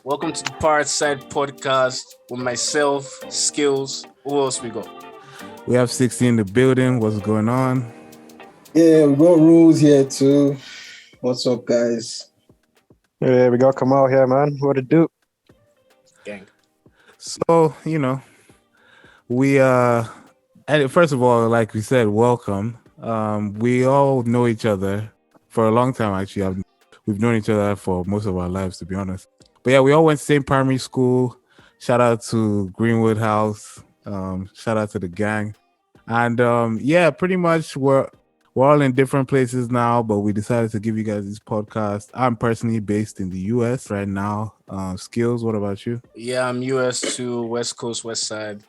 Welcome to the Parrot Side podcast with myself, Skills. Who else we got? We have 60 in the building. What's going on? Yeah, we got rules here too. What's up, guys? Yeah, we got Kamal here, man. What it do? Gang. So, we and first of all, like we said, welcome. We all know each other for a long time, actually. We've known each other for most of our lives, to be honest. But yeah, we all went to the same primary school. Shout out to Greenwood House. Shout out to the gang. And pretty much we're all in different places now, but we decided to give you guys this podcast. I'm personally based in the US right now. Skills, what about you? Yeah, I'm US too, West Coast, West Side.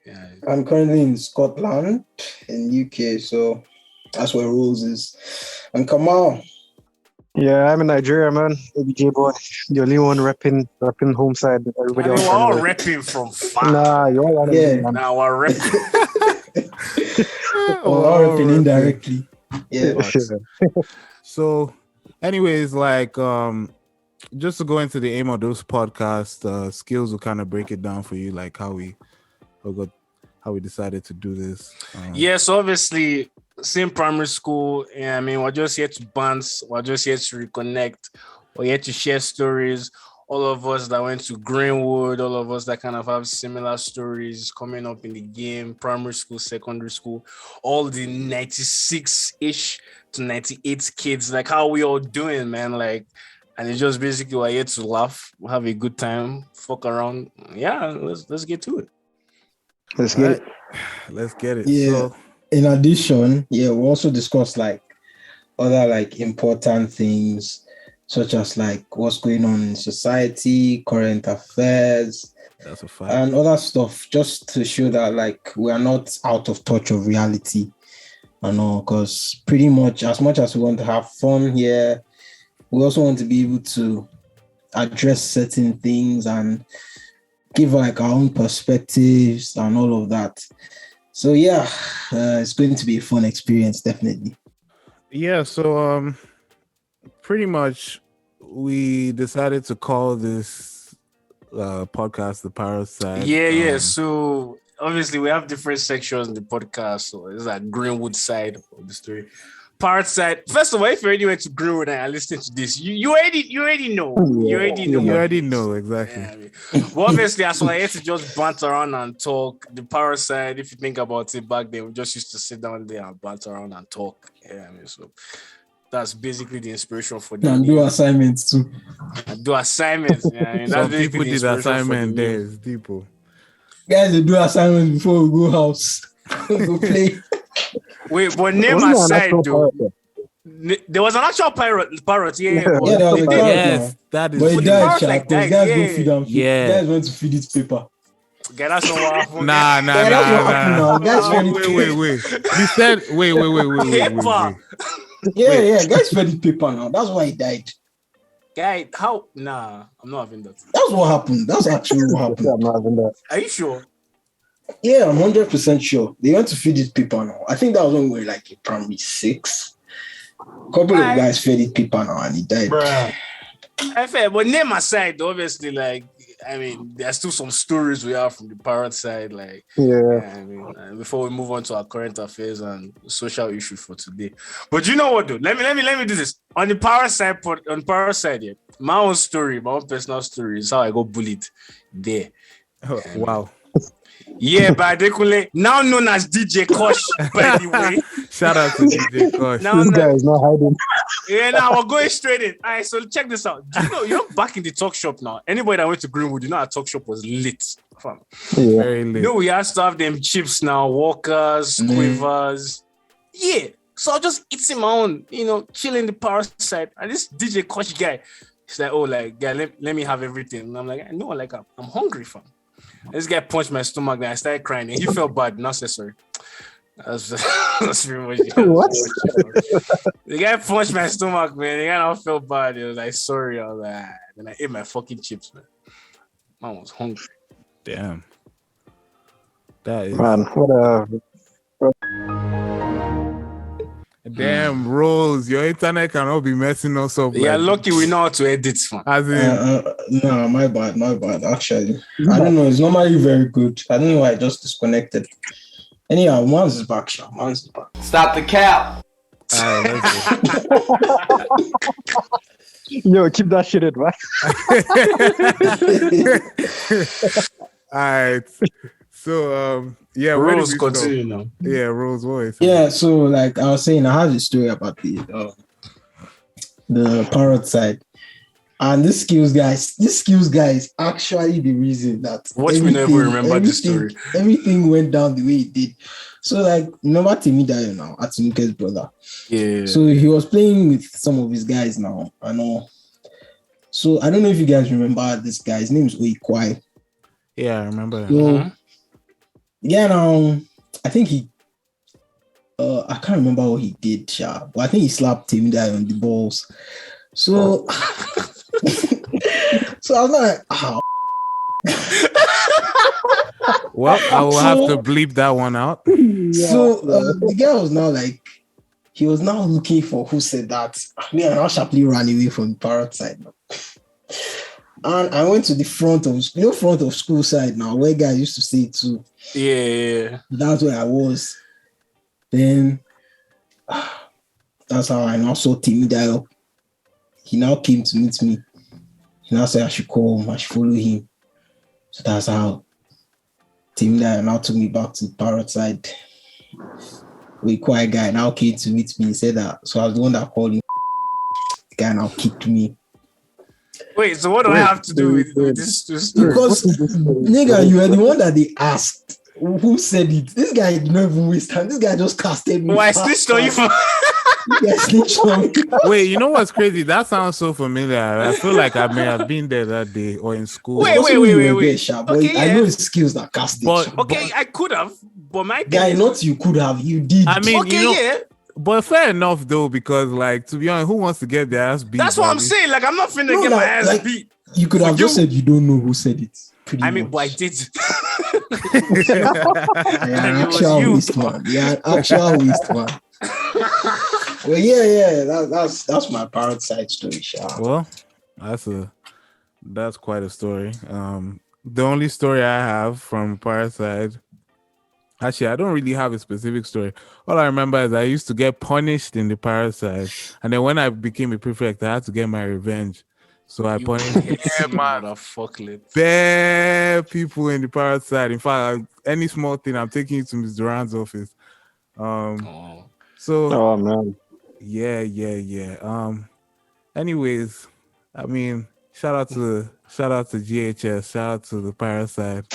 Yeah. I'm currently in Scotland, in UK, so that's where rules is. And Kamal. Yeah, I'm in Nigeria, man. ABJ boy. The only one repping home side. Everybody else. We're all repping from far. Nah, you all want Yeah. Now we're repping. Or repping indirectly. Yeah. So, anyways, just to go into the aim of those podcasts, Skills will kind of break it down for you, like how we decided to do this. Yes, obviously, same primary school. Yeah, I mean, we're just here to bounce. We're just here to reconnect. We're here to share stories. All of us that went to Greenwood, all of us that kind of have similar stories coming up in the game, primary school, secondary school, all the 96-ish to 98 kids, like how we all doing, man? Like, and it's just basically we're here to laugh, have a good time, fuck around. Yeah, let's get to it. Let's get it. Let's get it. Yeah. So, In addition, we also discussed other important things, such as what's going on in society, current affairs, that's a fact. and other stuff, just to show that we are not out of touch of reality. I know, because pretty much as we want to have fun here, we also want to be able to address certain things and give our own perspectives and all of that. So it's going to be a fun experience, definitely. Yeah, so pretty much we decided to call this podcast the Parrot Side. Yeah. So obviously we have different sections in the podcast. So it's like Greenwood side of the story. Parrot Side. First of all, if you already went to Greenwood and are listening to this, you already know. You already know. Exactly. Yeah, I mean, but obviously, as well, I had to just banter around and talk. The Parrot Side, if you think about it, back then we just used to sit down there and banter around and talk. Yeah, I mean, so that's basically the inspiration for the And do assignments too. And do assignments. Yeah, I mean, that's Some basically people the did inspiration for the assignment name. days, people. Guys, they do assignments before we go house. Go play. Wait, but name Wasn't there an aside, actual though. parrot There was an actual parrot. Yeah. Yeah. but Yeah, there was they a did- parrot. Yes, that is. But he But died, the parrot Sha, like 'cause that, guys yeah. go feed him. Yeah. Guys went to feed it paper. Okay, that's not what happened. Nah. Yeah, that's what happened now. Guys fed it paper. Wait. You said wait. Yeah, guys fed it paper now. That's why he died. Guy, how? Nah, I'm not having that. That's what happened. That's actually what happened. I'm not having that. Are you sure? Yeah, I'm 100% sure. They went to feed it paper now. I think that was when we were in primary 6. A couple of guys fed it paper now and he died. I feel, but name aside, obviously, I mean, there's still some stories we have from the Parrot Side, Yeah. I mean, before we move on to our current affairs and social issues for today. But you know what, though? Let me do this on the Parrot Side. Yeah, my own story, my own personal story is how I got bullied there. Oh, wow. Yeah, by Dekule, now known as DJ Kosh, by the way. Shout out to DJ Kosh. Now, This guy is not hiding. yeah, now we're going straight in. All right, so check this out. Do you know back in the talk shop now, anybody that went to Greenwood, our talk shop was lit. Fam. Yeah. Very lit. We have to have them chips now, walkers, quivers. Yeah. So I just eating my own, chilling the Parrot Side. And this DJ Kosh guy, he's like, guy, let me have everything. And I'm like, I know, I'm hungry, fam. This guy punched my stomach, then I started crying. And he felt bad, not say sorry. That's pretty much it. What? The guy punched my stomach, man. The guy not felt bad. He was like, sorry. I was like, then I ate my fucking chips, man. Man was hungry. Damn. That is. Man, what a Damn, Rose, your internet cannot be messing us up. Yeah, like lucky we know how to edit, man. As in, No, my bad. Actually, I don't know. It's normally very good. I don't know why I just disconnected. Anyhow, Mans is back. Mans is back. Stop the cap. all right, Yo, keep that shit in, man. all right. So, yeah, where Rules did we continue stop? now. Yeah, Rose voice. Yeah, so like I was saying, I have a story about the Parrot Side. And this skills guy is actually the reason that Watch me never remember this story. Everything went down the way it did. So like, remember Timidayo now, Atinuke's brother. Yeah. So he was playing with some of his guys now. I know. So I don't know if you guys remember this guy. His name is Oikwai. Yeah, I remember. So yeah, now I think he I can't remember what he did, but I think he slapped Timidayo on the balls. So so I was like, oh. Well, I will have to bleep that one out. So the guy was now like, he was now looking for who said that. Me and I sharply ran away from the Parrot Side now. And I went to the front of school side now, where guys used to say it too. Yeah. That's where I was. Then that's how I now saw Timidayo. He now came to meet me. He now said I should call him, I should follow him. So that's how Timidayo now took me back to the Parrot Side. The quiet guy now came to meet me. He said that. So I was the one that called him. The guy now kicked me. Wait, so what do I have to do with this story? Because, nigga, you were the one that they asked. Who said it? This guy did not even waste time. This guy just casted me. Why snitched on you for? Yeah, snitched on me. Wait, you know what's crazy? That sounds so familiar. I feel like I may have been there that day or in school. Wait. Okay, I know his skills that casted. I could have, but my guy, not you could have, you did. I mean, okay, yeah. But fair enough though, because like to be honest, who wants to get their ass beat? That's what I'm saying. Like I'm not finna get my ass beat. You could have just said you don't know who said it. I mean, but I did. Yeah, actual waste man. Yeah, actual waste man. Well, yeah. That's my Parrot Side story, Sha. Well, that's quite a story. The only story I have from Parrot Side, actually, I don't really have a specific story. All I remember is I used to get punished in the Parrot Side, and then when I became a prefect, I had to get my revenge. So I punished bare people in the Parrot Side. In fact, any small thing, I'm taking you to Ms. Duran's office. So, oh man, yeah. Anyways, I mean, shout out to GHS, shout out to the Parrot Side.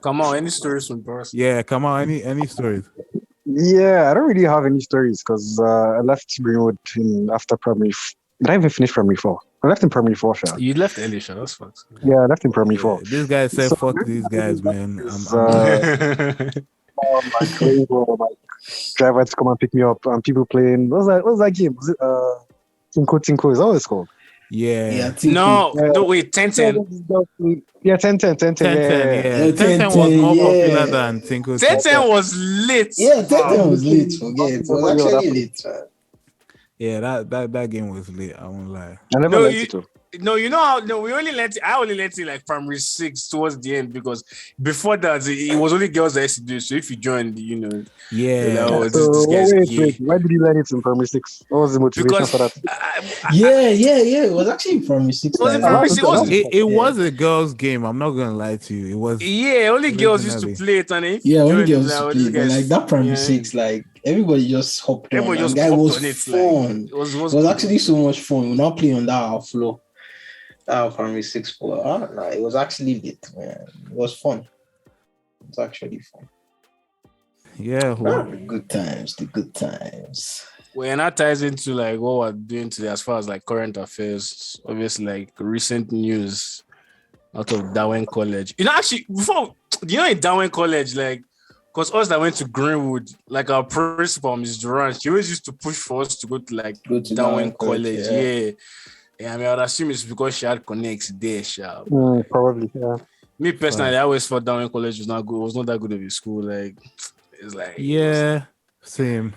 Come on, any stories from Parrot Side? Yeah, come on, any stories? Yeah, I don't really have any stories because I left Greenwood after primary. Did I even finish primary 4? I left in primary 4, Sha. You left early, Sha. That's fucked. Yeah, I left in primary 4. This guy said, so, fuck these guys, man. Oh my god, my driver had to come and pick me up and people playing. What was that game? Was it Tinko? Is that what it's called? Yeah. No, wait, 10-10. Yeah, 10-10. 10-10 was more popular than Tinko. 10-10 was lit. Yeah, 10-10 was lit. Forget it. It was actually lit. Yeah, that game was lit. I won't lie. I never liked it too. No, you know how? No, I only let it like primary 6 towards the end because before that it was only girls that used to do it. So if you joined, yeah. Wait, why did you learn it in primary 6? What was the motivation for that? Yeah. It was actually in primary 6. It was a girls' game. I'm not gonna lie to you. It was. Yeah, only girls used to play it, and if only girls used to play it. But like that primary 6, like everybody just hopped on. Everybody just hopped on it. Fun. It was actually so much fun. We now play on that floor. Primary 6 floor. It was actually lit, man. It was fun. It was actually fun. Yeah, the good times. Well, and that ties into like what we're doing today as far as like current affairs. Obviously, like recent news out of Darwin College. Actually, before in Darwin College, like, because us that went to Greenwood, like our principal, Ms. Duran, she always used to push for us to go to Darwin College. Yeah. I mean, I'd assume it's because she had connects there, Sha. Probably, yeah. Me personally, I always thought Darwin College was not good. It was not that good of a school. Like, it's like same.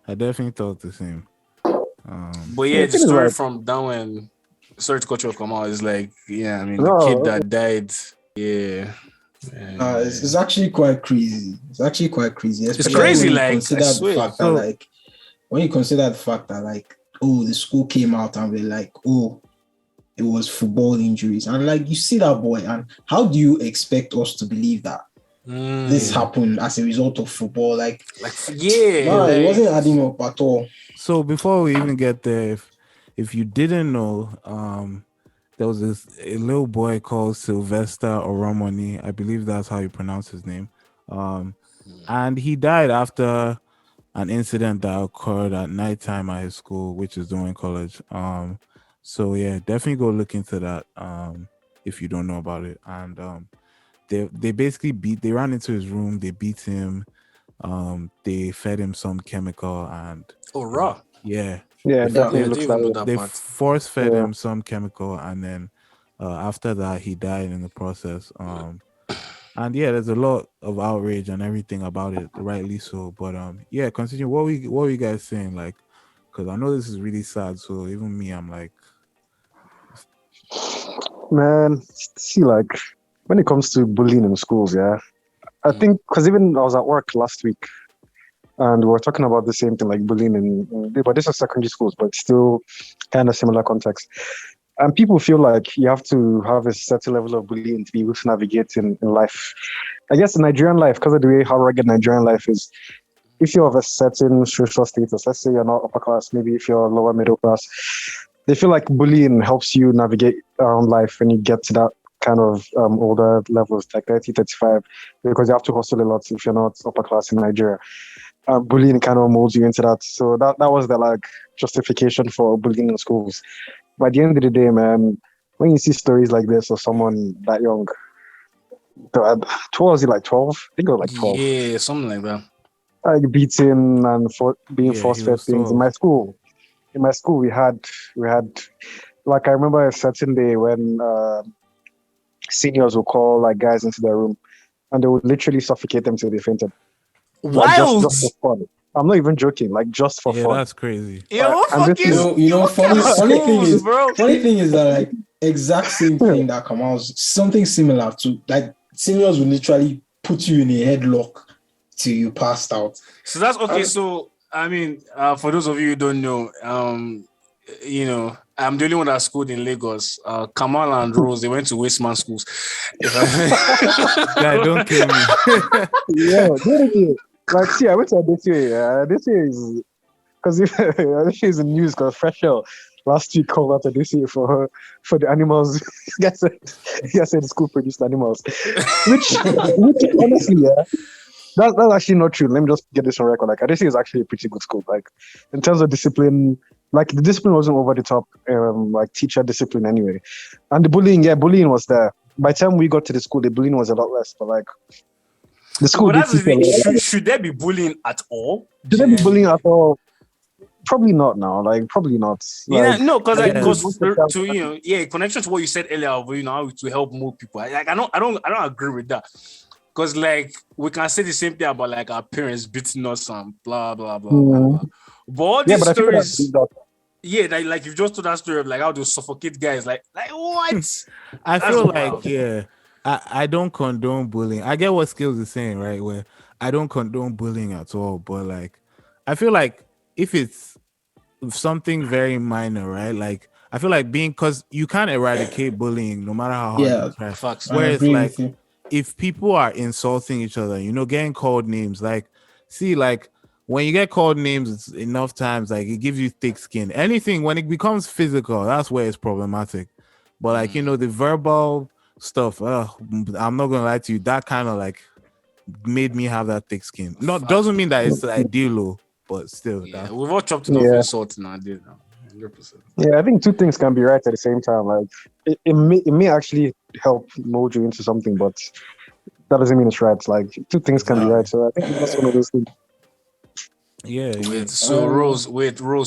I definitely thought the same. But yeah, The the thing is story like, from down when Search Culture come out is like, yeah, I mean, the kid no, that died, yeah. It's actually quite crazy. It's actually quite crazy, It's especially Yeah. crazy, when you like, I consider the swear. fact that So like oh, the school came out and we're like, oh, it was football injuries. And like you see that boy, and how do you expect us to believe that this Mm, happened as a result of football? Like, yeah, no, it like, wasn't adding up at all. so before we even get there, if you didn't know, there was a little boy called Sylvester Oromoni. I believe that's how you pronounce his name. And he died after an incident that occurred at nighttime at his school, which is Doing College. So yeah, definitely go look into that. If you don't know about it. And they basically they ran into his room, they beat him, they fed him some chemical, and oh, raw. yeah, yeah, they, it Oh, yeah, definitely I didn't looks even that know way. that they part. force fed Yeah. him some chemical, and then after that he died in the process. And yeah, there's a lot of outrage and everything about it, rightly so. But yeah, continue. What were you guys saying? Like, because I know this is really sad. So even me, I'm like, Man, see, like when it comes to bullying in schools, yeah, I think because even I was at work last week and we were talking about the same thing, like bullying but this is secondary schools, but still kind of similar context. And people feel like you have to have a certain level of bullying to be able to navigate in life. I guess in Nigerian life, because of the way how rugged Nigerian life is, if you're of a certain social status, let's say you're not upper class, maybe if you're lower middle class, they feel like bullying helps you navigate around life when you get to that kind of older levels, like 30, 35, because you have to hustle a lot if you're not upper class in Nigeria. Bullying kind of molds you into that. So that was the like justification for bullying in schools. By the end of the day, man, when you see stories like this of someone that young, 12, was he like 12? I think it was like 12. Yeah, something like that. Like beating and being yeah, he force-fed was things. In 12. my school, we had like I remember a certain day when seniors would call like guys into their room and they would literally suffocate them till they fainted. Like Wild. just for fun. I'm not even joking, like just for Yeah, fun. that's crazy. Yo, And this fucking, is- what kind of schools, bro? funny thing is that like exact same thing that come out, something similar to like seniors will literally put you in a headlock till you passed out. So that's okay. So I mean, for those of you who don't know, you know, I'm the only one that schooled in Lagos. Kamal and Rose, they went to Wasteman schools. Guy, don't kill me. Yeah, like see, I went to Adesua. Adesua is because Adesua is in news because Fresh Air last week called out Adesua for the animals. He said the school produced animals, which honestly, yeah, that's actually not true. Let me just get this on record. Like Adesua is actually a pretty good school. Like in terms of discipline, like the discipline wasn't over the top, like teacher discipline anyway, and the bullying was there. By the time we got to the school, the bullying was a lot less. But like the school But did that's the teach a thing. lot. Should there be bullying at all? Should there be bullying at all? Probably not now. Like, probably not. Yeah, Like, no, because Yeah. to you know, yeah, connection to what you said earlier, of, you know, how to help more people. Like, I don't agree with that. Because like we can say the same thing about like our parents beating us and blah blah blah blah blah. But all yeah, these but I feel stories, that yeah, like you've just told that story of like how they suffocate guys. Like what? I That's feel wild. like, yeah, I don't condone bullying. I get what Skills is saying, right? Where I don't condone bullying at all, but like, I feel like if it's something very minor, right? Like, I feel like because you can't eradicate bullying no matter how hard Yeah, you try. Facts. I Whereas, agree like, with you. if people are insulting each other, you know, getting called names, like, see, like, when you get called names enough times, like, it gives you thick skin. Anything, when it becomes physical, that's where it's problematic. But, like, you know, the verbal stuff, I'm not gonna lie to you, that kind of like made me have that thick skin. Not doesn't mean that it's ideal, but still, Yeah, that, we've all chopped enough insults nowadays now. 100%. yeah, I think two things can be right at the same time. Like, it may actually help mold you into something, but that doesn't mean it's right. Like, two things can be right. So I think that's one of those things. yeah. Wait, so Rose,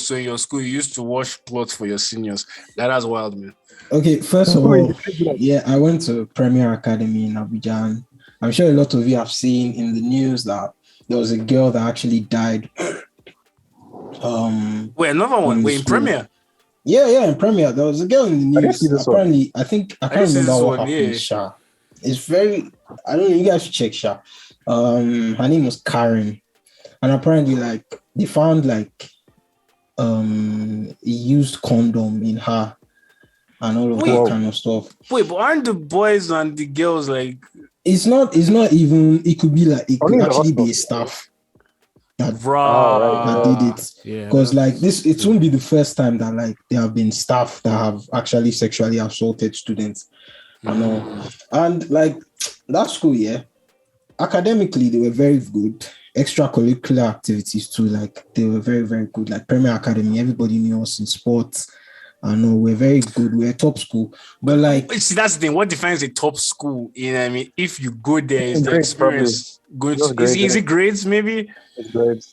so in your school you used to wash clothes for your seniors. That's wild, man. Okay, first of all, yeah, I went to Premier Academy in Abidjan. I'm sure a lot of you have seen in the news that there was a girl that actually died Wait, another one. Wait, in Premier. Yeah, in Premier. There was a girl in the I didn't see news. this one. Apparently, I I can't didn't see remember this what one, happened. yeah. Sha. It's very. I don't know. You guys should check Sha. Her name was Karen, and apparently, like they found like a used condom in her and all of that kind of stuff. Wait, but aren't the boys and the girls like? It's not even. It could be like it Only could in the actually be a hospital. staff that did it. Yeah, Because like this, it won't be the first time that like there have been staff that have actually sexually assaulted students. I know. And like that school, yeah, academically they were very good. Extracurricular activities too, like they were very, very good. Like Premier Academy, everybody knew us in sports. I know we're very good. We're a top school, but like See, that's the thing. What defines a top school? You know, what I mean, if you go there, is the Grades, experience good? Just grades, Is it grades maybe? It's great.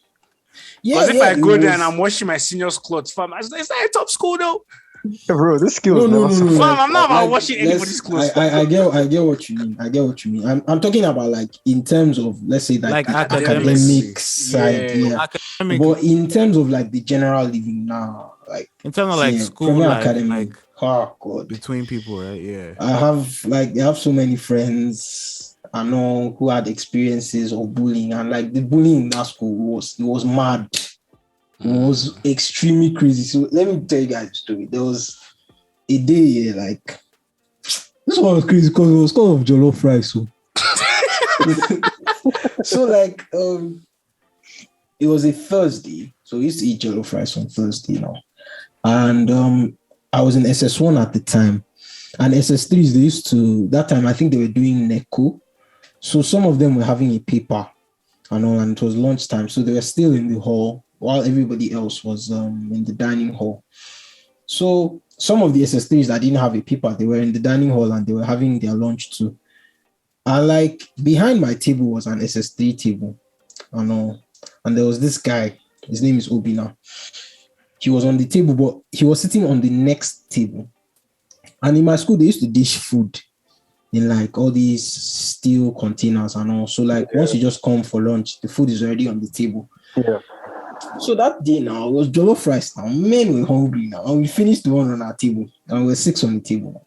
Because if I it go there was- and I'm washing my seniors' clothes, fam, is that a top school though? Hey, bro, this skill is No. never so Fam, fun. I'm not about Like, washing anybody's clothes. I get what you mean. I get what you mean. I'm talking about like in terms of let's say like Like the academics. academic side, yeah. academic. But in terms of like the general living now, like In terms of like yeah, school, Premier like Academy, oh god, between people, right? Yeah. I have so many friends I know who had experiences of bullying, and like the bullying in that school was mad. It was extremely crazy. So let me tell you guys a story. There was a day, like this one was crazy because it was called of jollof rice. So like it was a Thursday, so we used to eat jollof rice on Thursday now. And I was in SS1 at the time, and SS3s they used to that time I think they were doing NECO, so some of them were having a paper and all, and it was lunchtime, so they were still in the hall while everybody else was in the dining hall. So some of the SS3s that didn't have a paper, they were in the dining hall and they were having their lunch too. And like behind my table was an SS3 table, and all, and there was this guy. His name is Obina. He was on the table, but he was sitting on the next table. And in my school, they used to dish food in like all these steel containers and all. So like once you just come for lunch, the food is already on the table. Yeah. So that day now, it was jollof rice now. Men were hungry now. And we finished the one on our table. And we were 6 on the table now.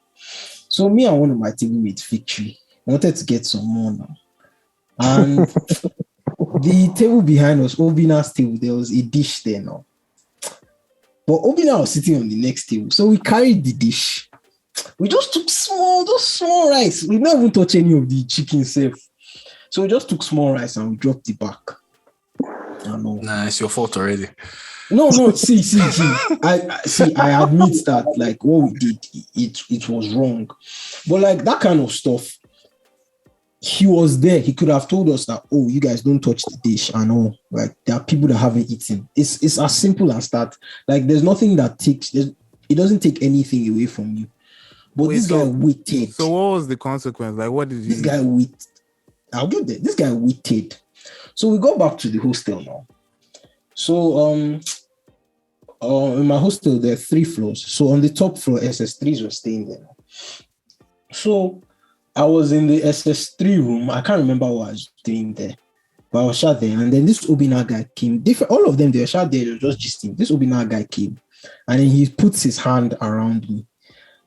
So me and one of my teammates, Victory, wanted to get some more now. And the table behind us, Obina's table, there was a dish there now. But Obina was sitting on the next table. So we carried the dish. We just took those small rice. We never even touched any of the chicken safe. So we just took small rice and we dropped it back. I know. Nah, it's your fault already. No. See. I admit that like what we did, it was wrong. But like that kind of stuff, he was there. He could have told us that, oh, you guys don't touch the dish and all. Like there are people that haven't eaten. It's as simple as that. Like there's nothing that it doesn't take anything away from you. But this guy waited. So what was the consequence? Like what did This guy waited. I'll get there. This guy waited. So we go back to the hostel now. So in my hostel there are 3 floors. So on the top floor, SS3s were staying there. So I was in the SS3 room. I can't remember what I was doing there, but I was shut there. And then this Obina guy came. All of them, they were shut there. They were just gisting. This Obina guy came, and then he puts his hand around me.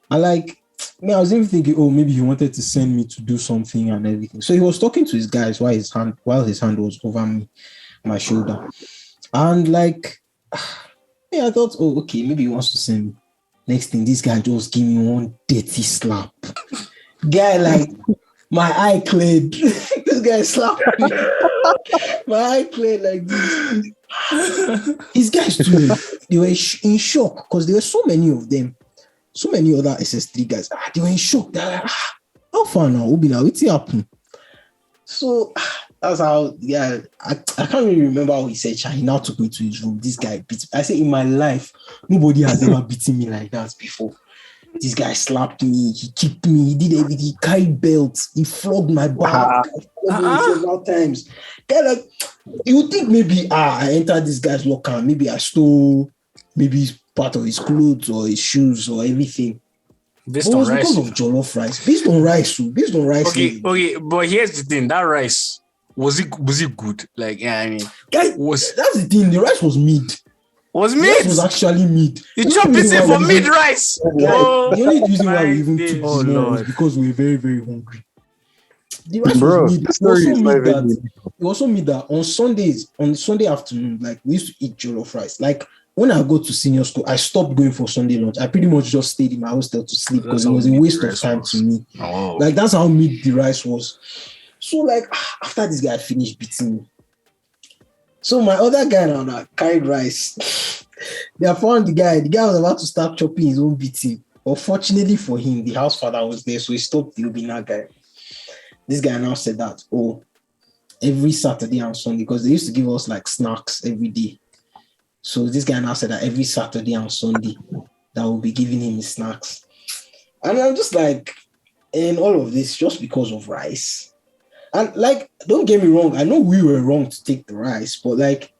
And like, I was even thinking, oh, maybe he wanted to send me to do something and everything. So he was talking to his guys while his hand was over me, my shoulder. And like, I thought, oh, okay, maybe he wants to send me. Next thing, this guy just gave me one dirty slap. Guy, like, my eye cleared. This guy slapped me. My eye cleared like this. These guys too, they were in shock because there were so many of them. So many other SS3 guys, they were in shock. They're like, how far now? Obina, what's happened? So that's how, I can't really remember how he said. He now took me to his room. This guy beat me. I say, in my life, nobody has ever beaten me like that before. This guy slapped me, he kicked me, he did everything, he carried belts, he flogged my back several times. Guy, like, you think maybe I entered this guy's locker, maybe I stole maybe part of his clothes or his shoes or everything. Based on rice. Because of jollof rice. Based on rice. Okay, but here's the thing. That rice, was it good? Like, yeah, I mean, guy, that's the thing. The rice was mid. Was Rice was meat? actually meat. You The chop only reason it why for we meat even- rice. Guy, Oh, the only reason why we my even days. took Oh, this one was Lord. because we were very, very hungry. The rice was Bro, meat. this It was story so is meat not that even. it also mean that on Sundays, on Sunday afternoon, like we used to eat jollof rice. Like when I go to senior school, I stopped going for Sunday lunch. I pretty much just stayed in my hostel to sleep because That's it how was a meat waste the of rice time was. to me. Oh, Like that's how meat the rice was. So like after this guy finished beating me, so my other guy now that carried rice, they have found the guy. The guy was about to start chopping his own beating. But fortunately for him, the house father was there, so he stopped the Obina guy. This guy now said that, oh, every Saturday and Sunday, because they used to give us like snacks every day. So this guy now said that every Saturday and Sunday that will be giving him his snacks. And I'm just like, and all of this just because of rice. And like, don't get me wrong, I know we were wrong to take the rice, but like,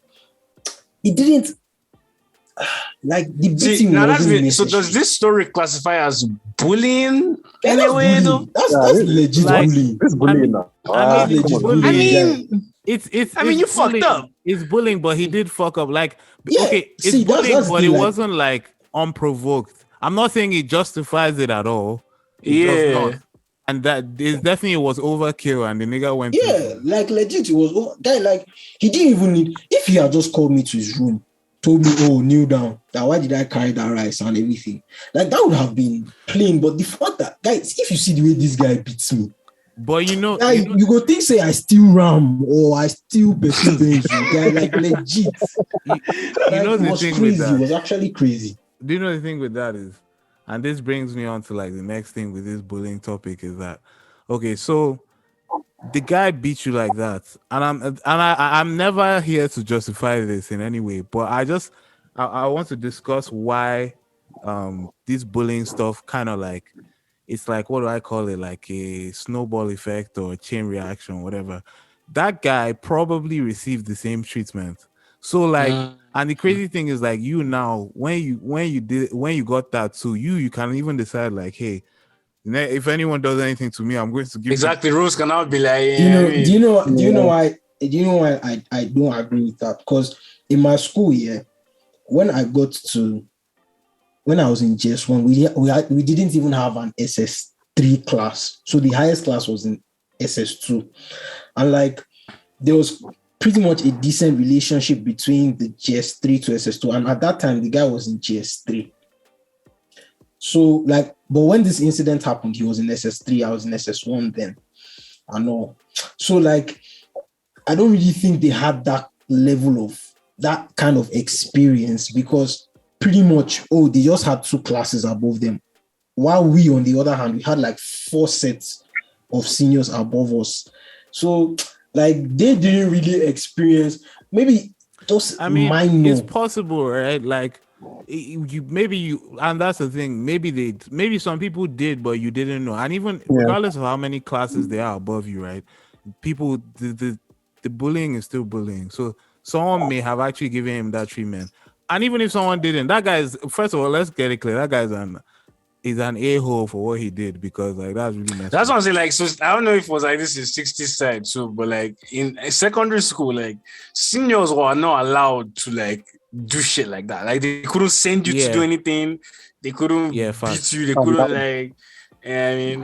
it didn't like the see, beating now that's wasn't it. So necessary. does this story classify as bullying Yeah, that's anyway? Though? bullying. That's Yeah, legit like- bullying. This bullying now. I mean, Legit come on. bullying. I Yeah. mean, it's I mean, you fucked bullying. up. It's bullying, but he did fuck up. Like, Yeah, okay, it's see, that's bullying, the but thing, it like- wasn't like unprovoked. I'm not saying it justifies it at all. It does Yeah. not. And that is definitely was overkill, and the nigga went. yeah, like legit, it was guy. Like he didn't even need. If he had just called me to his room, told me, "Oh, kneel down." That why did I carry that rice and everything? Like that would have been plain. But the fact that guys, if you see the way this guy beats me, But you know, you go think say I steal ram or I steal person Benji. Guy, like legit. you Like, know it the was thing with crazy. that. It was actually crazy. Do you know the thing with that is, and this brings me on to like the next thing with this bullying topic is that, okay, so the guy beat you like that, and I'm never here to justify this in any way, but I want to discuss why this bullying stuff kind of like it's like, what do I call it, like a snowball effect or a chain reaction, whatever. That guy probably received the same treatment. So like, and the crazy thing is like you now, when you got that too, you can even decide like, hey, if anyone does anything to me, I'm going to give Exactly. Rose can now be like, Do you know? I mean, Do you know? Do you know why? Do you know why I don't agree with that? Because in my school year, when I was in JS1, we didn't even have an SS3 class. So the highest class was in SS2, and like there was pretty much a decent relationship between the JS3 to SS2, and at that time the guy was in JS3. So like, but when this incident happened, he was in SS3, I was in SS1 then. I know. So like, I don't really think they had that level of that kind of experience because pretty much, they just had 2 classes above them. While we, on the other hand, we had like 4 sets of seniors above us. So like, they didn't really experience, maybe just minor. It's possible, right? Like, and that's the thing. Maybe some people did, but you didn't know. And even regardless of how many classes they are above you, right? People, the bullying is still bullying. So someone may have actually given him that treatment. And even if someone didn't, that guy is, first of all, let's get it clear. That guy's an a-hole for what he did, because like that's really messed that's up. what I'm saying. Like, so I don't know if it was like this in 60 side too, but like in secondary school, like seniors were not allowed to like do shit like that. Like they couldn't send you to do anything. They couldn't beat you. They couldn't like. I mean,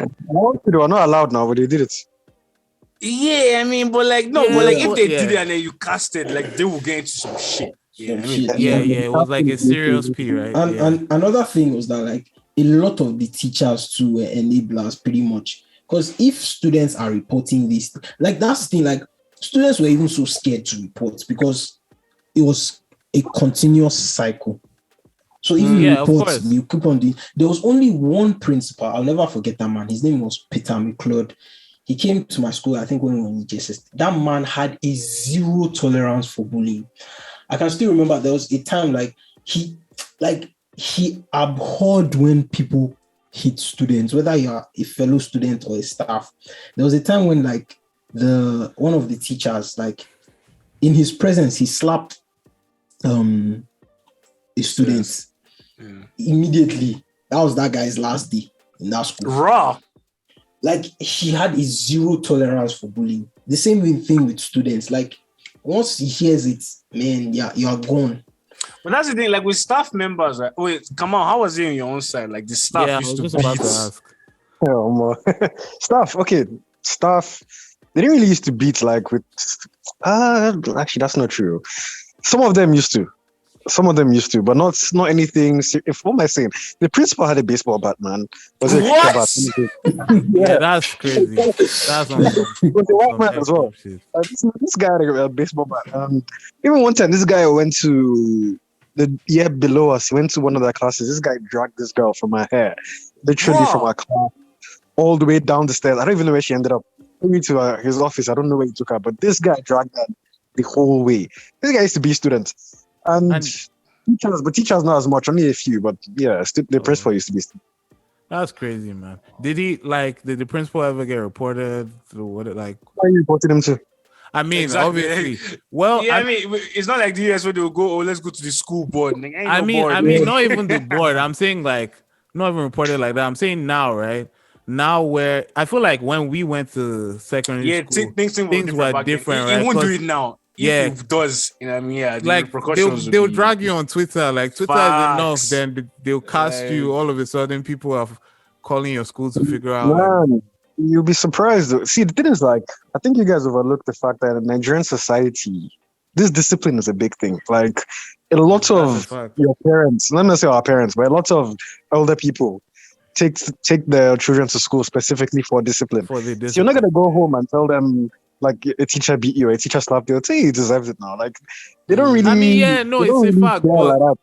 They were not allowed now, but they did it. yeah, I mean, but like no, Yeah, but like if they yeah. did it and then you casted, like they will get into some shit. Yeah, I mean, Yeah, it was like a serious P, right? And another thing was that like a lot of the teachers too were enablers pretty much. Because if students are reporting this, like that's the thing, like students were even so scared to report because it was a continuous cycle. So even reports, you keep on there was only one principal. I'll never forget that man. His name was Peter McLeod. He came to my school, I think when we were in JSS. That man had a zero tolerance for bullying. I can still remember there was a time like he abhorred when people hit students, whether you are a fellow student or a staff. There was a time when like one of the teachers, like in his presence, he slapped a student immediately. That was that guy's last day in that school. Raw. Like he had a zero tolerance for bullying. The same thing with students. Like once he hears it, man, yeah, you are gone. But that's the thing, like with staff members, right? Wait, come on, how was it on your own side? Like the staff Yeah, I used was to just about to beat. ask. Staff, okay. Staff, they didn't really used to beat like with. Actually, that's not true. Some of them used to. But not anything. If what am I saying? The principal had a baseball bat, man. Was it a cricket bat? Yeah, that's crazy. That's on some, He was a white man some as well. shit. This guy had a baseball bat. Even one time, this guy went to the year below us. He went to one of their classes. This guy dragged this girl from her hair, literally from Wow. our class, all the way down the stairs. I don't even know where she ended up. Maybe to his office. I don't know where he took her, but this guy dragged her the whole way. This guy used to be a student, and teachers not as much, only a few. But yeah, the principal used to be. That's crazy, man. Did the principal ever get reported? What like? Why you reported him to? I mean, Exactly. obviously. Well, Yeah, I mean, it's not like the US where they'll go, oh, let's go to the school board. Like, I mean, not even the board. I'm saying like not even reported like that. I'm saying now, right? Now where I feel like when we went to secondary school, things were different. right? He won't do 'Cause- it now. Yeah. If it does, you know what I mean? Yeah, the like repercussions they'll will be- drag you on Twitter. Like Twitter is enough, Facts. then they'll cast you. All of a sudden, people are calling your school to figure out. Man, you'll be surprised. Though. See, the thing is, like, I think you guys overlook the fact that in Nigerian society, this discipline is a big thing. Like, a lot That's a of fact. your parents, let me not say our parents, but a lot of elder people take their children to school specifically for discipline. For the So you're not discipline. gonna go home and tell them like a teacher beat you, or a teacher slapped you. Say you deserve it now. Like they don't really. I mean, yeah, no, they it's don't a really fact, care but- like that.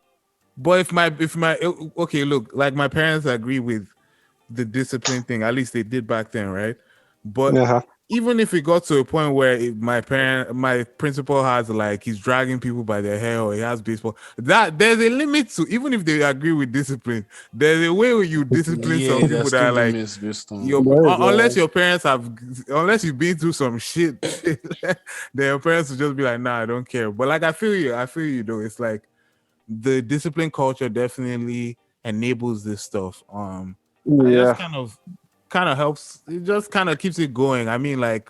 But if my okay, look, like my parents agree with the discipline thing. At least they did back then, right? But Uh-huh. even if it got to a point where my principal has like he's dragging people by their hair or he has baseball, that there's a limit to even if they agree with discipline, there's a way where you discipline some people there's that are still like limits based on- unless your parents have unless you've been through some shit, then your parents will just be like, nah, I don't care. But like I feel you though. It's like the discipline culture definitely enables this stuff. And Yeah. that's kind of helps. It just kind of keeps it going. I mean, like,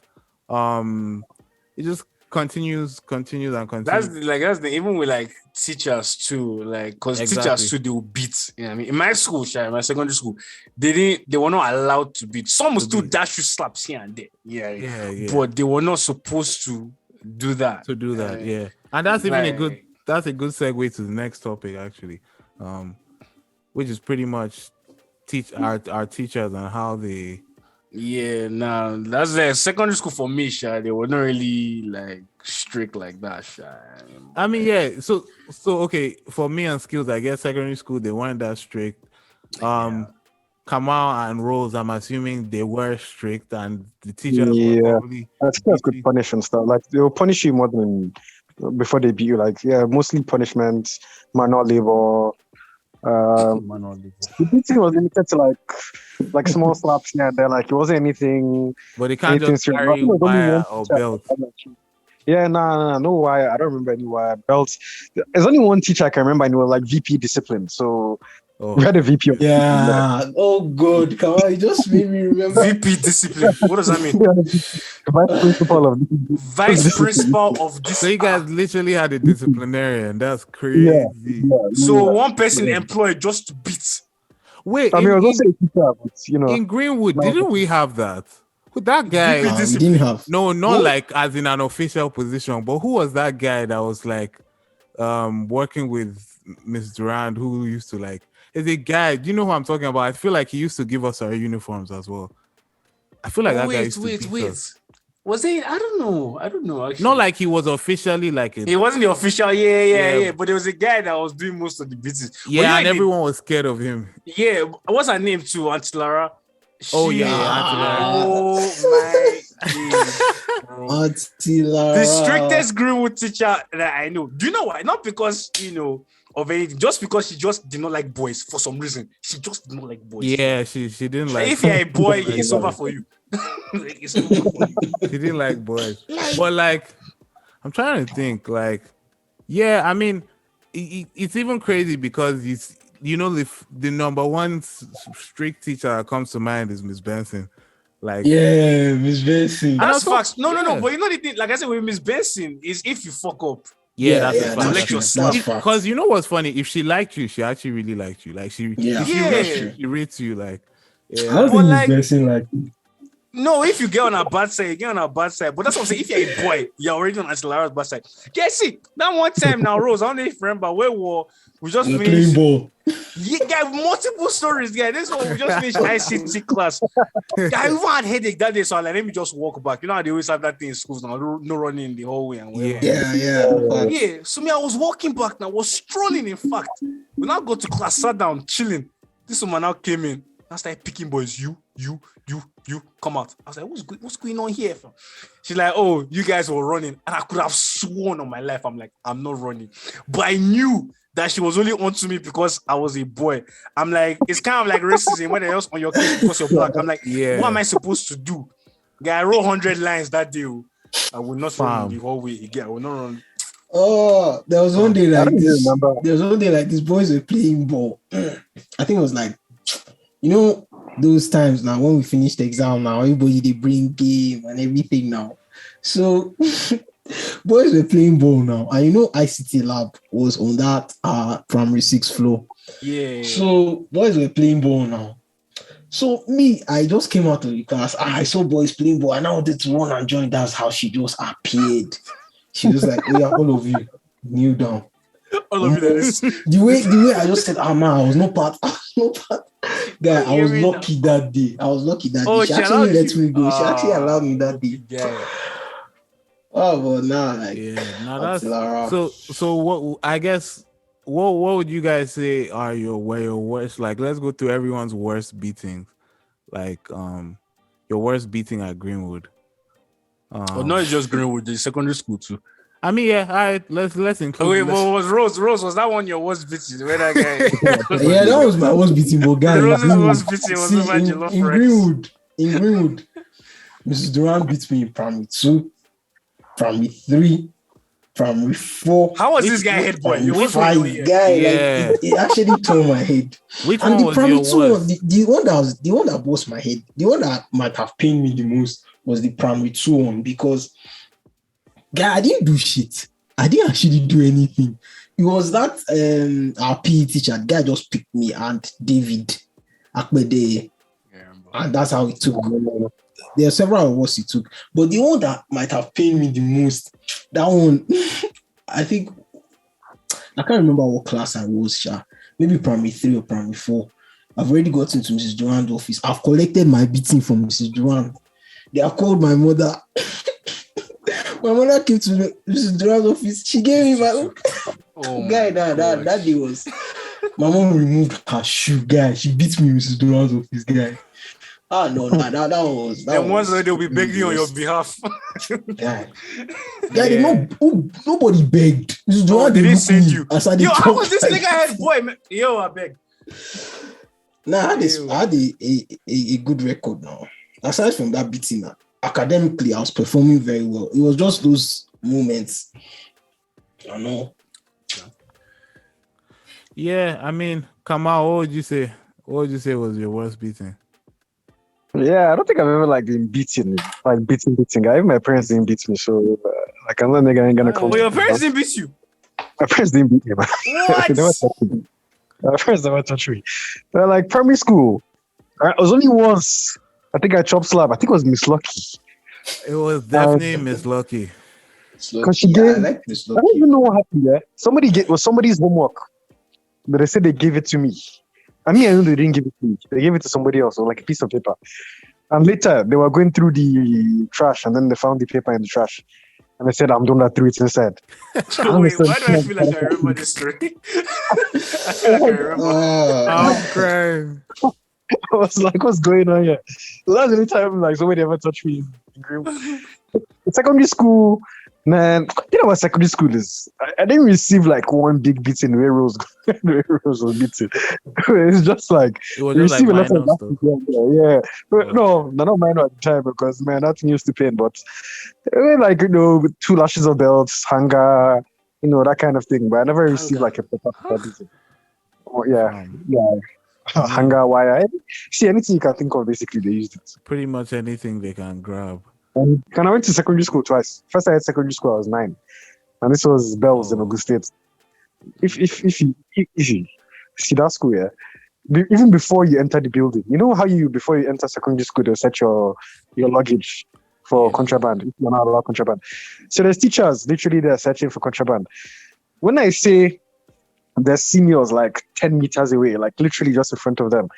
it just continues and continues. That's the even with like teachers too, like because Exactly. teachers too they will beat. You know what I mean, in my school, my secondary school, they were not allowed to beat. Some will still dash you slaps here and there. Yeah. But they were not supposed to do that. To do that, yeah. And that's even that's a good segue to the next topic actually, which is pretty much teach our teachers and how they. Yeah, nah, that's the secondary school for me, Sha. They were not really like strict like that, Sha. I mean, yeah. So okay, for me and skills, I guess secondary school they weren't that strict. Kamal and Rose, I'm assuming they were strict, and the teachers were probably. I think that's good punish and stuff. Like they will punish you more than before they beat you. Like mostly punishment, manual labor. The beating was limited to like small slaps here and there. Like it wasn't anything. But they can't just serious. I carry think there was only wire one or teacher. belt. Yeah, no wire. I don't remember any wire belts. There's only one teacher I can remember, and it was like VP discipline. So we had a VP. Yeah. Oh, God. Come on. You just made me remember. VP discipline. What does that mean? The vice principal of Vice principal of this. So you guys literally had a disciplinarian. That's crazy. So one person employed just to beat. Wait, I mean, I was also a teacher, but in Greenwood, didn't we have that? Who that guy? We didn't have. No, not like as in an official position, but who was that guy that was like working with Miss Durand who used to like is a guy, do you know who I'm talking about? I feel like he used to give us our uniforms as well. I feel like that guy used to beat us. Was it? I don't know. Actually. Not like he was officially like He wasn't the official, yeah. But there was a guy that was doing most of the beating. Yeah, and everyone was scared of him. Yeah, what's her name too? Auntie Lara. Oh yeah, Auntie Lara. Oh my God. Auntie Lara. The strictest Greenwood teacher that I know. Do you know why? Not because of anything, just because she just did not like boys for some reason. She just did not like boys. Yeah, she didn't like. If you're a boy, it's over for you. She didn't like boys, but like, I'm trying to think. Like, yeah, I mean, it's even crazy because it's the number one strict teacher that comes to mind is Miss Benson. Like, yeah, Miss Benson. That's facts. No. But you know the thing, like I said with Miss Benson, is if you fuck up, Yeah, that's a that's fact. Collect true. your slap. That's fact. Because you know what's funny? If she liked you, she actually really liked you. Like Yeah, if she Yeah. rates true. you, she rates you. Like, yeah, I don't But think like- this person like. No, if you get on a bad side, you get on a bad side. But that's what I'm saying. If you're a boy, you're already on Acelera's bad side. Guess it. That one time now, Rose, I don't know if you remember, we just We're playing finished. ball. Yeah, guy, multiple stories, guy. This one we just finished ICT class. Guy, I even had headache that day, so I like, let me just walk back. You know how they always have that thing in schools now, no running in the hallway and whatever. Yeah. Yeah, so me, I was walking back now, was strolling. In fact, we now go to class, sat down, chilling. This woman now came in. I started picking boys. You, come out. I was like, what's going on here? Fam? She's like, oh, you guys were running, and I could have sworn on my life. I'm like, I'm not running, but I knew that she was only onto me because I was a boy. I'm like, it's kind of like racism when they're just on your case because you're black. I'm like, Yeah. what am I supposed to do? Guy, I wrote 100 lines that day. I will not run in the hallway again. I will not run. Oh, there was one day I like don't even this. remember. There was one day like these boys were playing ball. I think it was like, you know, those times now when we finished the exam now, everybody they bring game and everything now. So boys were playing ball now. And you know ICT lab was on that primary 6 floor. Yeah. So boys were playing ball now. So me, I just came out of the class. I saw boys playing ball and I wanted to run and join. That's how she just appeared. She was like, oh yeah, all of you, kneel down. All of you that is. The way I just said, man, I was no part. Guy, I was lucky that day. Oh, She she actually allowed let you? me go. She actually allowed me that day. Yeah. Oh, but now, like, yeah. Now that's Lara. so. What I guess. What would you guys say are your worst? Like, let's go through everyone's worst beatings. Like, your worst beating at Greenwood. Oh, no, it's just Greenwood. The secondary school too. I mean, yeah. All right. Let's include. Wait, what was Rose? Rose, was that one your worst beating? Where that guy? Yeah, that was my worst beating, but guy. Rose's Greenwood. worst beating was See, over Jollof in Rice. Greenwood, Mrs. Duran beat me in primary 2, primary 3, primary 4. How was this guy head boy? Primary You went 5, for your guy. Yeah. Like, it actually tore my head. Which And one the was primary your 2 worst? one, the one that bust my head, the one that might have pained me the most was the primary 2 one because, guy, I didn't do shit. I didn't actually do anything. It was that our PE teacher, the guy just picked me and David Akbede, and that's how it took. There are several of us it took, but the one that might have pained me the most, that one, I think, I can't remember what class I was, Sha. Maybe primary 3 or primary 4. I've already gotten to Mrs. Duran's office. I've collected my beating from Mrs. Duran. They have called my mother. My mother came to Mrs. Duran's office. She gave me my guy. That day was. My mom removed her shoe, guy. She beat me in Mrs. Duran's office, guy. Ah no, that was. And once they'll be begging on your behalf. Guy, nobody begged. Mrs. Duran They didn't send you. Yo, how was this nigga head boy? Man? Yo, I beg. Nah, I had a good record now. Aside from that beating, academically, I was performing very well. It was just those moments. I know. Yeah, I mean, Kamal, what would you say? What would you say was your worst beating? Yeah, I don't think I've ever like been beaten. Guy, even my parents didn't beat me, so like I'm not ain't gonna come. Well, your parents didn't beat you. My parents didn't beat me, man. What? They never touched me. My parents never touched me. They're like primary school. I was only once. I think I chopped slap. I think it was Miss Lucky. It was definitely Miss Lucky. Because she I gave. like this. I don't even know what happened there. Was somebody's homework, but they said they gave it to me. I know they didn't give it to me. They gave it to somebody else, or like a piece of paper. And later they were going through the trash, and then they found the paper in the trash, and they said, "I'm doing that through it inside." Wait, why do I feel like I remember this story? I feel like I remember. I'm crying. I was like, "What's going on here?" So that's the only time like somebody ever touched me in Greenwood. In secondary school, man, you know what secondary school is? I didn't receive like one big beating where Rose was beaten. It's just like It was you just like receive a lot minor of stuff. yeah. But no, they're not minor at the time because man, that thing used to pain. But like 2 lashes of belts, hanger, that kind of thing. But I never received like a proper beating. Oh, yeah. Hanger, wire. See, anything you can think of, basically, they used it. Pretty much anything they can grab. And I went to secondary school twice. First, I had secondary school, I was 9. and this was Bells in Oh. Ogun State. If you see that school, yeah, even before you enter the building, you know how before you enter secondary school, they'll set your luggage for contraband. If you're not allowed contraband, so there's teachers literally there searching for contraband. When I say there's seniors like 10 meters away, like literally just in front of them.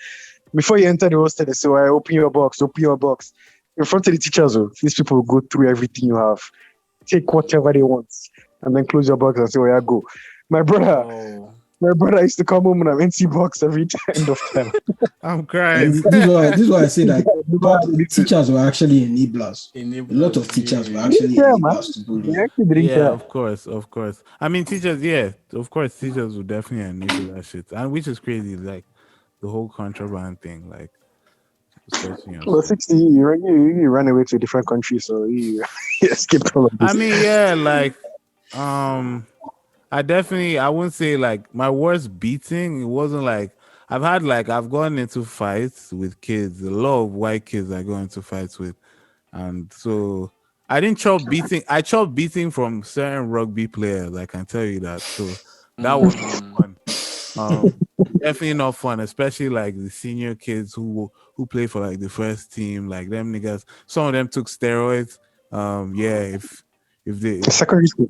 Before you enter the hostel, they say, "Well, open your box." In front of the teachers, these people will go through everything you have, take whatever they want, and then close your box and say, "Oh yeah, go." My brother used to come home with an empty box every end of time. I'm crying. This is why I say that teachers were actually enablers. A lot of teachers were actually enablers to bullying. Yeah, of course. I mean, teachers, teachers would definitely enable that shit, and which is crazy, like the whole contraband thing, like searching your Well, stuff. 60, you ran away to a different country, so you escaped all of this. I mean, yeah, like, I wouldn't say like my worst beating. It wasn't like I've gone into fights with kids. A lot of white kids I go into fights with, and so I didn't chop beating. I chopped beating from certain rugby players. I can tell you that. So that was not fun. Definitely not fun, especially like the senior kids who play for like the first team. Like them niggas. Some of them took steroids. If they Secondary school.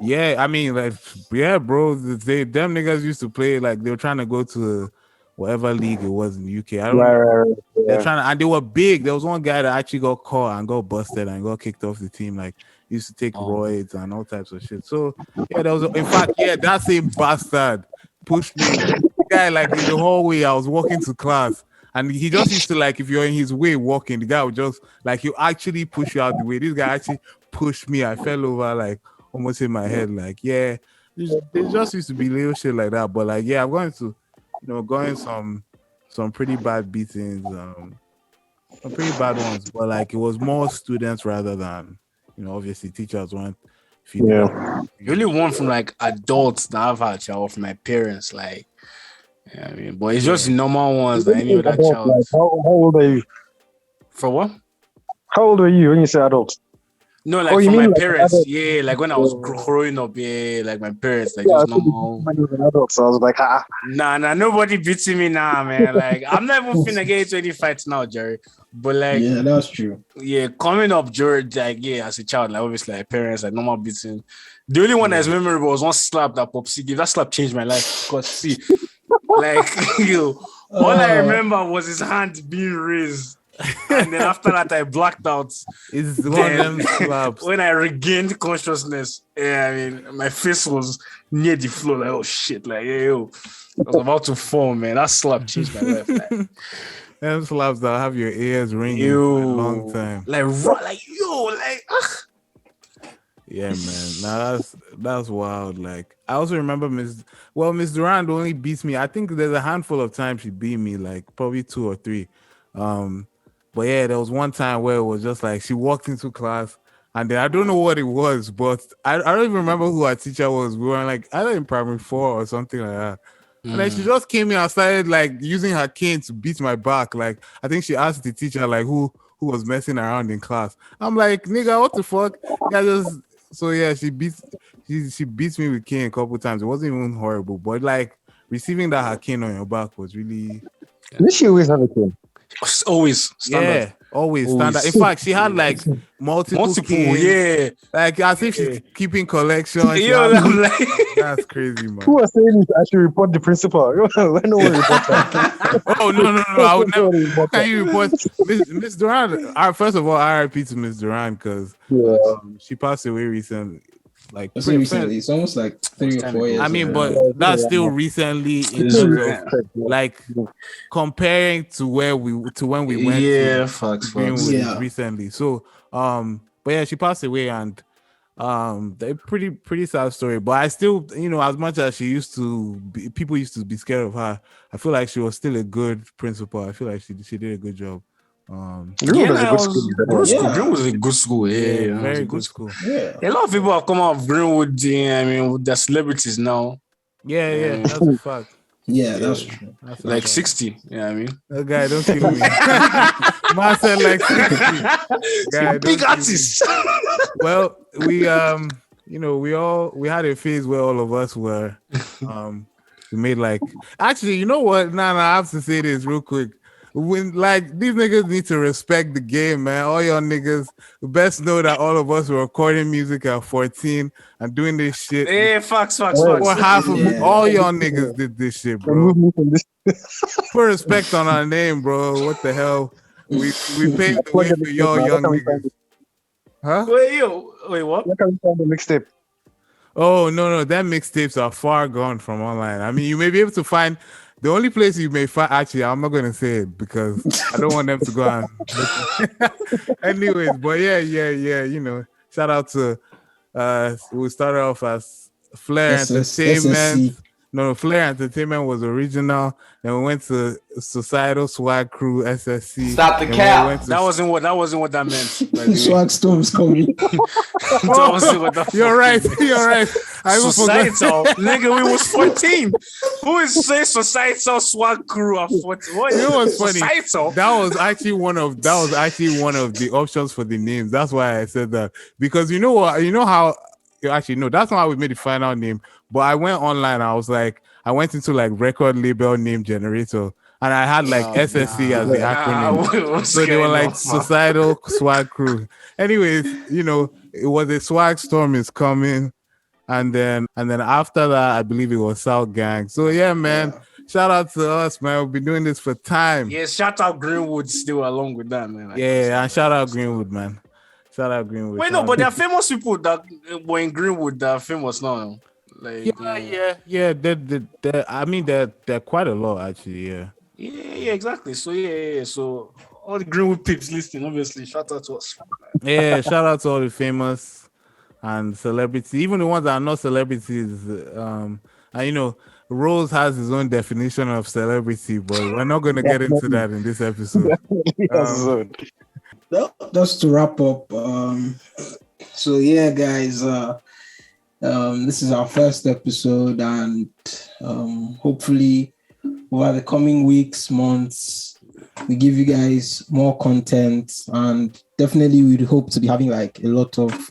Yeah, I mean, like, yeah, bro. Them niggas used to play like they were trying to go to whatever league it was in the UK. I don't know. Right. They're trying to, and they were big. There was one guy that actually got caught and got busted and got kicked off the team. Like, he used to take roids and all types of shit. So yeah, that same bastard pushed me. The guy, like, in the hallway, I was walking to class. And he just used to, like, if you're in his way walking, the guy would just, like, he'll actually push you out the way. This guy actually pushed me. I fell over, like, almost in my head. Like, yeah, there just used to be little shit like that. But, like, yeah, I'm going some pretty bad beatings, some pretty bad ones. But, like, it was more students rather than, obviously teachers weren't. You only one from, like, adults that I've had, or from my parents, like, yeah, I mean, but it's just the normal ones that any other child. Like, how old are you? For what? How old were you when you say adult? No, like for my parents, yeah, like when I was growing up, yeah, like my parents, like just normal. So I was like, Nah, nobody beating me now, man. Like I'm not even finna get into any fights now, Jerry. But like, yeah, that's true. Yeah, coming up, Jerry, like as a child, like obviously, like parents, like normal beating. The only one that's memorable was one slap that Popsy gave. That slap changed my life. Because see, like all I remember was his hand being raised. And then after that, I blacked out. It's one of them slaps. When I regained consciousness, I mean, my face was near the floor. Like, oh shit! Like, I was about to fall, man. That slap changed my life. Like, them slaps that have your ears ringing for a long time. Yeah, man. Now that's wild. Like, I also remember Miss Durand only beats me. I think there's a handful of times she beat me, like probably 2 or 3. But yeah, there was one time where it was just like she walked into class and then I don't know what it was, but I don't even remember who our teacher was. We were like either in primary 4 or something like that. And then she just came in and started like using her cane to beat my back. Like I think she asked the teacher like who was messing around in class. I'm like, nigga, what the fuck? She beats me with cane a couple times. It wasn't even horrible, but like receiving that her cane on your back was really. Did she always have a cane? Always standard. Yeah, always standard. In fact, she had like multiple canes, yeah, like as if she's keeping collection. I'm like, that's crazy, man. Who was saying this? I should report the principal. When no one report her. Oh no! I would never. How can you report Miss Durand? First of all, RIP to Miss Durand because she passed away recently. Like recently, it's almost like 3 or 4 years. I mean, but that's still recently in terms of like comparing to when we went to Greenwood recently. So but yeah, she passed away and they're pretty sad story. But I still, as much as people used to be scared of her, I feel like she was still a good principal. I feel like she did a good job. Greenwood was a good school. Yeah, very good school. Yeah. A lot of people have come out of Greenwood. I mean, with the celebrities now. Yeah, that's a fact. Yeah, that's true. That's like 60. Yeah, I mean, that guy don't kill me. Man said like 60. Guy, big artist. Well, we had a phase where all of us were we made like actually, you know what? Nah, I have to say this real quick. When like these niggas need to respect the game, man. All y'all niggas best know that all of us were recording music at 14 and doing this shit. Hey, facts. Or half of Yeah. all y'all niggas did this shit, bro. Put respect on our name, bro. What the hell? We paved the way for y'all young niggas. Huh? Wait, what? Where can we find the mixtape? Oh no, that mixtapes are far gone from online. I mean, you may be able to find the only place you may find. Actually, I'm not gonna say it because I don't want them to go and. Anyways, but yeah. Shout out to we started off as Flair Entertainment. SSC. No, Flair Entertainment was original. Then we went to Societal Swag Crew SSC. Stop the cap. That wasn't what that meant. By the way. Swag Storm's coming. That wasn't what the You're right. I even Societal, nigga, we was 14. Who is saying Societal Swag Crew at 14? What? You know what's funny? Societal? That was actually one of the options for the names. That's why I said that. Because you know what? You know how actually no, that's not how we made the final name. But I went online, I went into like record label name generator and I had like SSC as the acronym. So they were like Societal Swag Crew. Anyways, it was a swag storm is coming. And then after that, I believe it was South Gang. So yeah, man. Shout out to us, man. We've been doing this for time. Yeah, shout out Greenwood still along with that, man. And shout out Greenwood, man. Shout out Greenwood. Wait, no, but there are famous people that were in Greenwood that are famous now. Like, yeah. I mean, they're quite a lot actually. Yeah, exactly. So so all the Greenwood peeps listening, obviously, shout out to us. Yeah, shout out to all the famous and celebrities, even the ones that are not celebrities. And Rose has his own definition of celebrity, but we're not going to get into that in this episode. Just to wrap up, so yeah, guys, this is our first episode, and hopefully over the coming weeks, months, we give you guys more content, and definitely we'd hope to be having like a lot of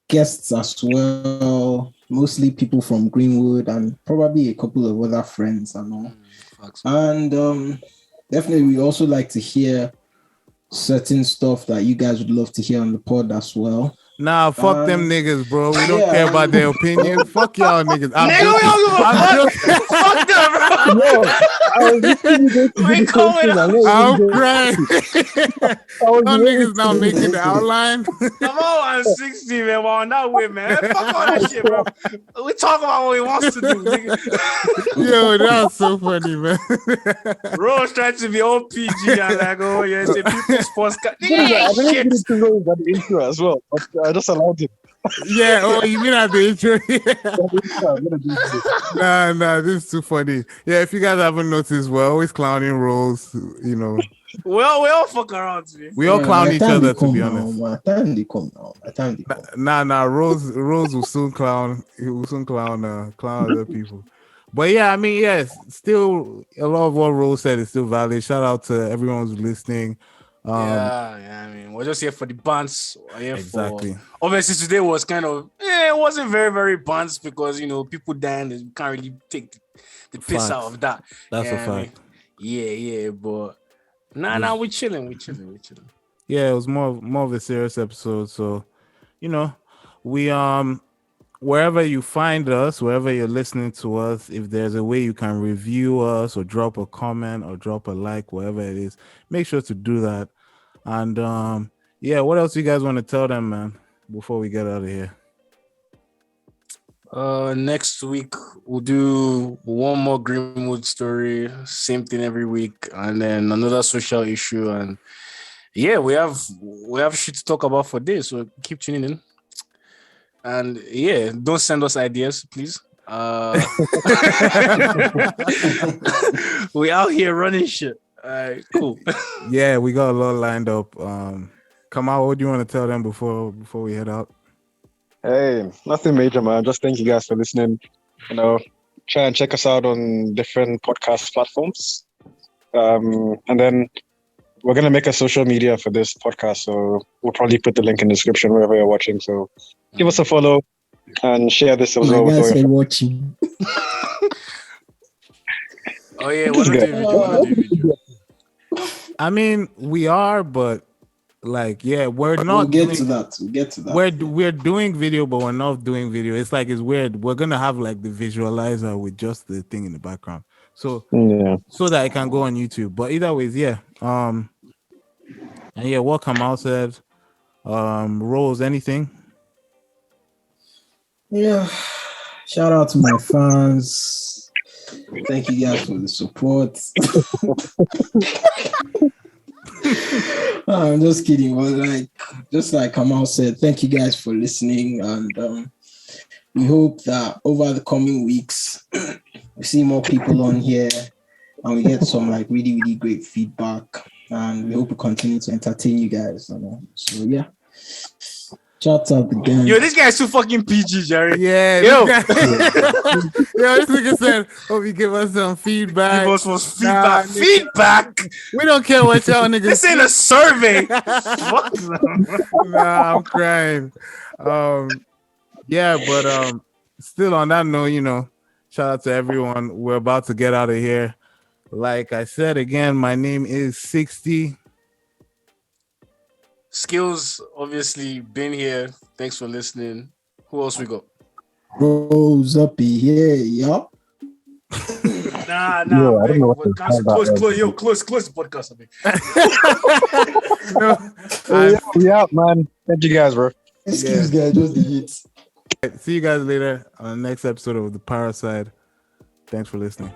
guests as well, mostly people from Greenwood and probably a couple of other friends and all. And definitely we also like to hear certain stuff that you guys would love to hear on the pod as well. Nah, fuck them niggas, bro. We don't care about their opinion. Fuck y'all niggas. Fuck them, bro. I'm crying. Y'all niggas now making the outline. Come on, I'm 60, man. We're on that way, man. Fuck all that shit, bro. We talk about what he wants to do, nigga. Yo, that was so funny, man. Rose trying to be all PG and like, oh yeah, it's a people sports car. I didn't get to know that intro as well. I just allowed it. Yeah, oh, you mean at the intro? Nah, this is too funny. Yeah, if you guys haven't noticed, we're always clowning Rose, Well, we all fuck around today. We all clown each other, to be honest. My time they come now. Nah, Rose will soon clown. He will soon clown other people. But yeah, I mean, yes, still a lot of what Rose said is still valid. Shout out to everyone who's listening. I mean, we're just here for the bands. Exactly. Obviously, today was kind of, it wasn't very, very bands because, people dying, you can't really take the piss out of that. That's a fact. Yeah, but nah, we're chilling. Yeah, it was more of a serious episode. So, we wherever you find us, wherever you're listening to us, if there's a way you can review us or drop a comment or drop a like, whatever it is, make sure to do that. And what else you guys want to tell them, man, before we get out of here? Next week we'll do one more Greenwood story, same thing every week, and then another social issue, and we have shit to talk about for this, so keep tuning in. And don't send us ideas, please. We out here running shit. All right, cool. Yeah, we got a lot lined up. Come out. What do you want to tell them before we head out? Hey, nothing major, man. Just thank you guys for listening. Try and check us out on different podcast platforms. And then we're gonna make a social media for this podcast, so we'll probably put the link in the description wherever you're watching. So give us a follow and share this as well My with all guys your are friends. watching. Oh yeah, This we're not guy. doing video. We're not doing video. I mean, we are, but like, yeah, we're We'll not get doing. to that. We'll get to that. We're doing video, but we're not doing video. It's like it's weird. We're gonna have like the visualizer with just the thing in the background, so Yeah. that it can go on YouTube. But either ways, yeah. And yeah, what Kamal said. Rose, anything? Yeah. Shout out to my fans. Thank you guys for the support. I'm just kidding. Well, just like Kamal said, thank you guys for listening, and we hope that over the coming weeks we see more people on here and we get some like really, really great feedback, and we hope we continue to entertain you guys. So yeah. Shout out the gang. Yo, this guy's too fucking PG, Jerry. Yeah. Yo. Yo, this nigga said, hope you give us some feedback. Give us some feedback. Feedback. We don't care what y'all niggas. This ain't a survey. Fuck them. Nah, I'm crying. Yeah, but still on that note, shout out to everyone. We're about to get out of here. Like I said again, my name is 60. Skills, obviously, been here. Thanks for listening. Who else we got? Rose up here, yup. Nah. Yo, I don't know what to Close the podcast. Yeah, man. Thank you guys, bro. Excuse guys, just the hits. See you guys later on the next episode of the Parrot Side. Thanks for listening.